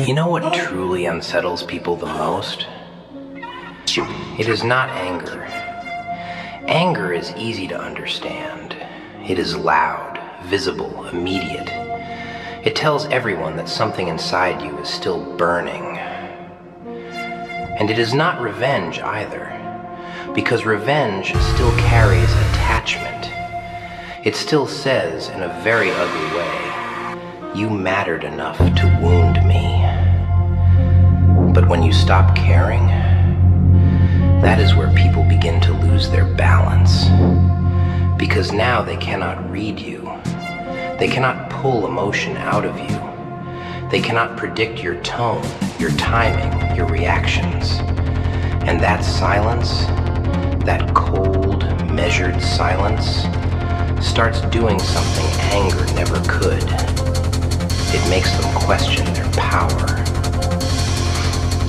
You know what truly unsettles people the most? It is not anger. Anger is easy to understand. It is loud, visible, immediate. It tells everyone that something inside you is still burning. And it is not revenge either, because revenge still carries attachment. It still says, in a very ugly way, you mattered enough to wound me. But when you stop caring, that is where people begin to lose their balance. Because now they cannot read you. They cannot pull emotion out of you. They cannot predict your tone, your timing, your reactions. And that silence, that cold, measured silence, starts doing something anger never could. It makes them question their power.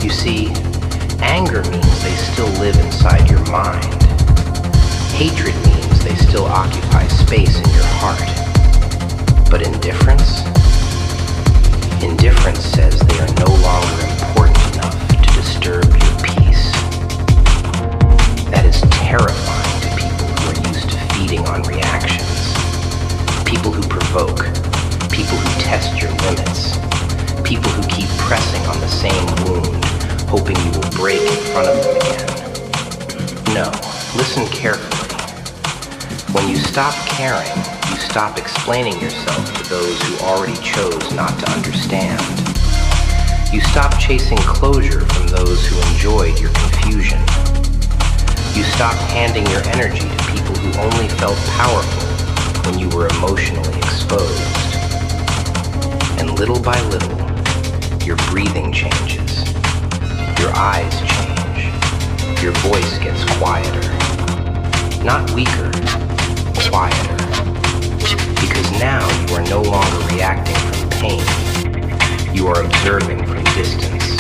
You see, anger means they still live inside your mind. Hatred means they still occupy space in your heart. But indifference? Indifference says they are no longer important enough to disturb your peace. That is terrifying to people who are used to feeding on reactions. People who provoke. People who test your limits. People who keep pressing on the same wound, hoping you will break in front of them again. No, listen carefully. When you stop caring, you stop explaining yourself to those who already chose not to understand. You stop chasing closure from those who enjoyed your confusion. You stop handing your energy to people who only felt powerful when you were emotionally exposed. And little by little, your breathing changes. Your eyes change. Your voice gets quieter. Not weaker, quieter. Because now you are no longer reacting from pain. You are observing from distance.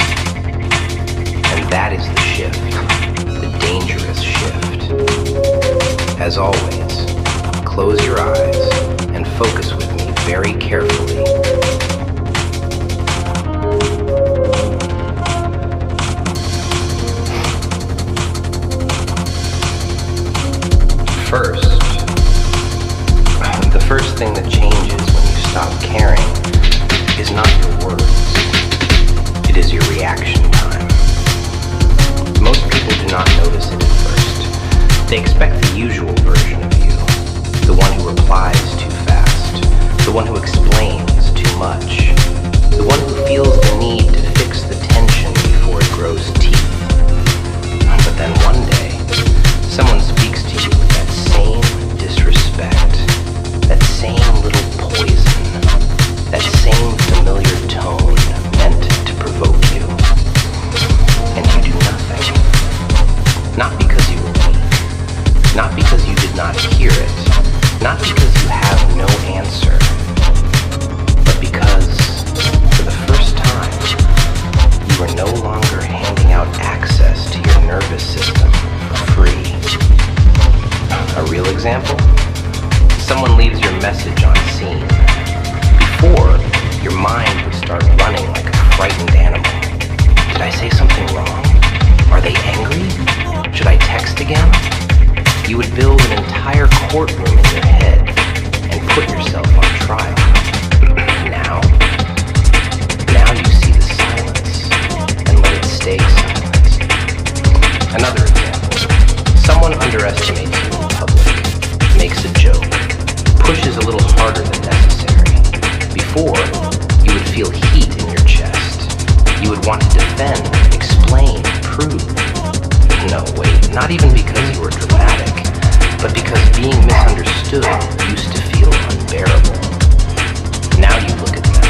And that is the shift, the dangerous shift. As always, close your eyes and focus with me very carefully. The first thing that changes when you stop caring is not your words. It is your reaction time. Most people do not notice it at first. They expect the usual version of you. The one who replies too fast. The one who explains too much. The one who feels the need to fix the tension before it grows teeth. But then one day, someone speaks to you with that same disrespect, that same little poison, that same familiar tone meant to provoke you. And you do nothing. Not because you were weak, not because you did not hear it, not because you have no answer, but because, for the first time, you are no longer handing out access to your nervous system for free. A real example? Someone leaves your message on scene. Before, your mind would start running like a frightened animal. Did I say something wrong? Are they angry? Should I text again? You would build an entire courtroom in your head and put yourself on trial. Now you see the silence and let it stay silent. Another example. Someone underestimates you in public, makes a joke, pushes a little harder than necessary. Before, you would feel heat in your chest. You would want to defend, explain, prove. No, wait, not even because you were dramatic, but because being misunderstood used to feel unbearable. Now you look at them,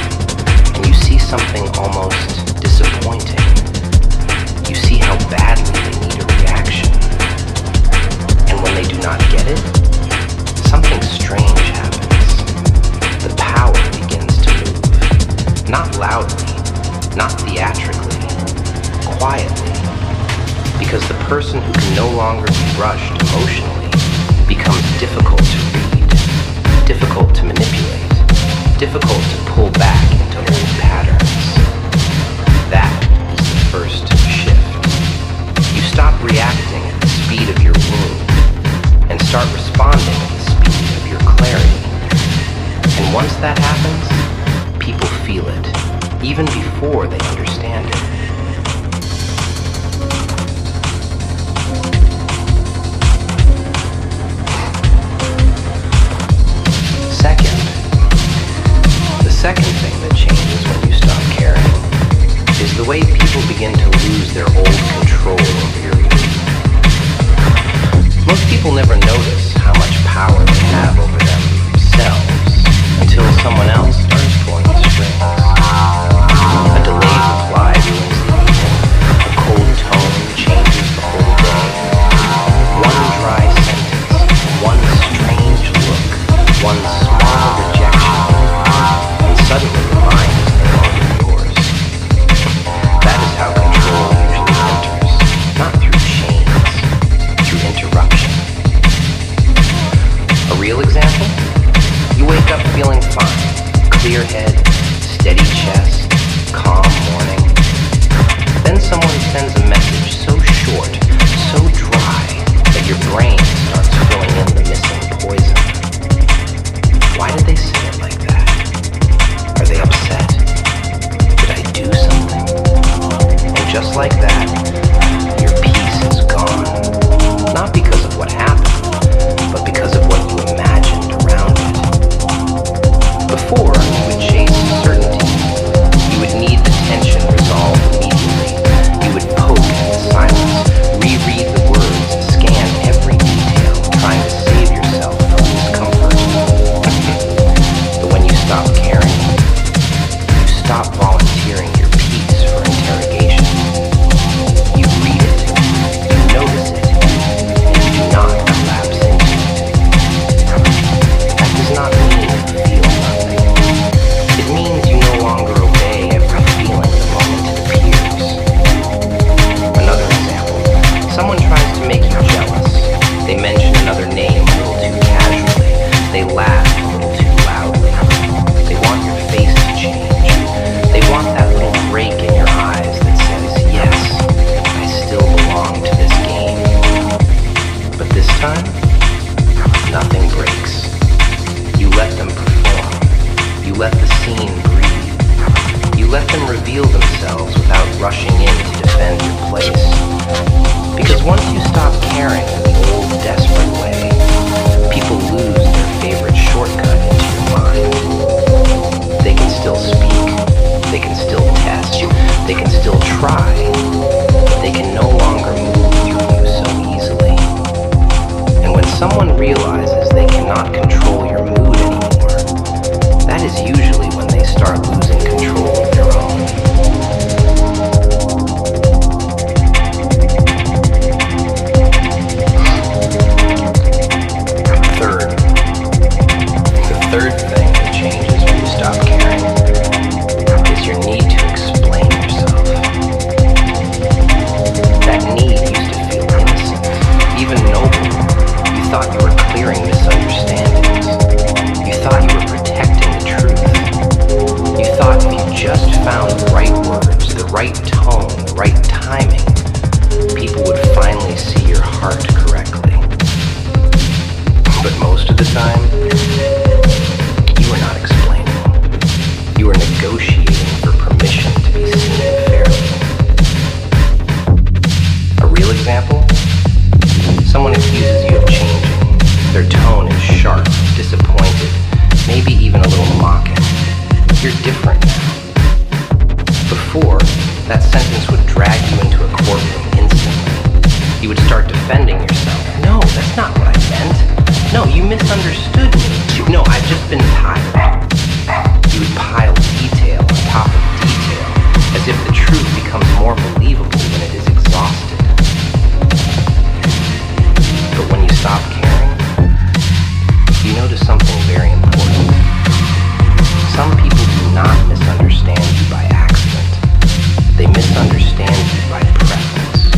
and you see something almost disappointing. You see how badly they need a reaction. And when they do not get it, something strange happens. The power begins to move. Not loudly, not theatrically, quietly. Because the person who can no longer be brushed emotionally becomes difficult to read, difficult to manipulate, difficult to pull back into old patterns. even before they understand it. The second thing that changes when you stop caring is the way people begin to lose their old control over your mood. Most people never notice how much power they have over themselves until someone else starts pulling the strings. A delayed reply ruins the evening. A cold tone changes the whole day. One dry sentence, one strange look, one small rejection, and suddenly your mind is no longer yours. That is how control usually enters, not through chains, through interruption. A real example? You wake up feeling fine, clear head, steady chest, calm morning. Then someone sends a message so short, so dry, that your brain starts filling in the missing poison. Why did they say it like that? Are they upset? Did I do something? And just like that, your peace is gone. Not because of what happened, but because of what you imagined around it. Before, you would chase certainty. You would need the tension resolved immediately. You would poke at the silence, reread the words, scan every detail, trying to save yourself from discomfort. But when you stop caring, you stop volunteering your peace for interrogation. You read it, you notice it, and you do not collapse into it. That does not mean you feel nothing. It means you no longer obey every feeling the moment it appears. Another example, someone tries to make you jealous. They mention another name a little too casually. They laugh a little too loudly. They want your face to change. They want that little break in your eyes that says, yes, I still belong to this game. But this time, nothing breaks. You let them perform. You let the scene breathe. You let them reveal themselves without rushing in to defend your place. Because once you stop caring in the old desperate way, people lose their favorite shortcut into your mind. They can still speak. They can still test. They can still try. But they can no longer move through you so easily. And when someone realizes they cannot control your mood anymore, that is usually when they start losing control of their own. The third thing that changes when you stop caring is your need to explain yourself. That need used to feel innocent, even noble. You thought you were clearing misunderstandings. You thought you were protecting the truth. You thought if you just found the right words, the right tone, the right timing, people would finally see your heart correctly. But most of the time, you are not explaining. You are negotiating for permission to be seen fairly. A real example? Someone accuses you of changing. Their tone is sharp, disappointed, maybe even a little mocking. You're different now. Before, that sentence would drag you into a courtroom instantly. You would start defending yourself. No, that's not what I meant. No, you misunderstood me. No, I've just been tired. You would pile detail on top of detail, as if the truth becomes more believable when it is exhausted. But when you stop caring, you notice something very important. Some people do not misunderstand you by accident. They misunderstand you by preference.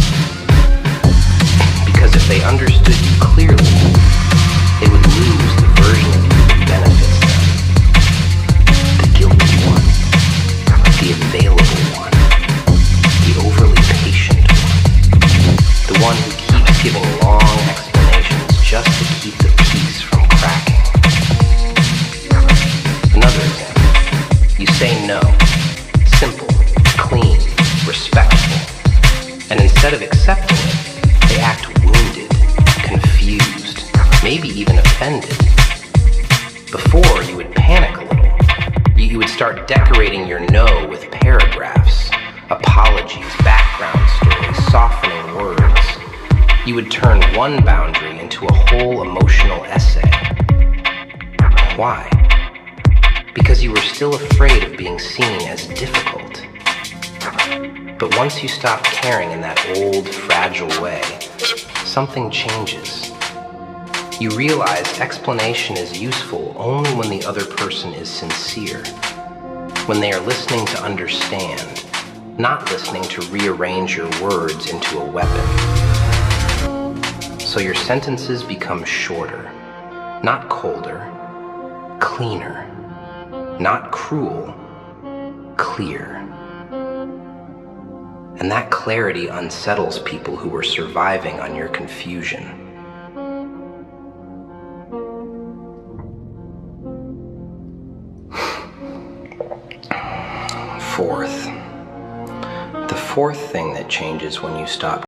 Because if they understood you clearly, they would lose the version of you that benefits them. The guilty Before, you would panic a little. You would start decorating your no with paragraphs, apologies, background stories, softening words. You would turn one boundary into a whole emotional essay. Why? Because you were still afraid of being seen as difficult. But once you stop caring in that old, fragile way, something changes. You realize explanation is useful only when the other person is sincere, when they are listening to understand, not listening to rearrange your words into a weapon. So your sentences become shorter, not colder, cleaner, not cruel, clear. And that clarity unsettles people who were surviving on your confusion. The fourth thing that changes when you stop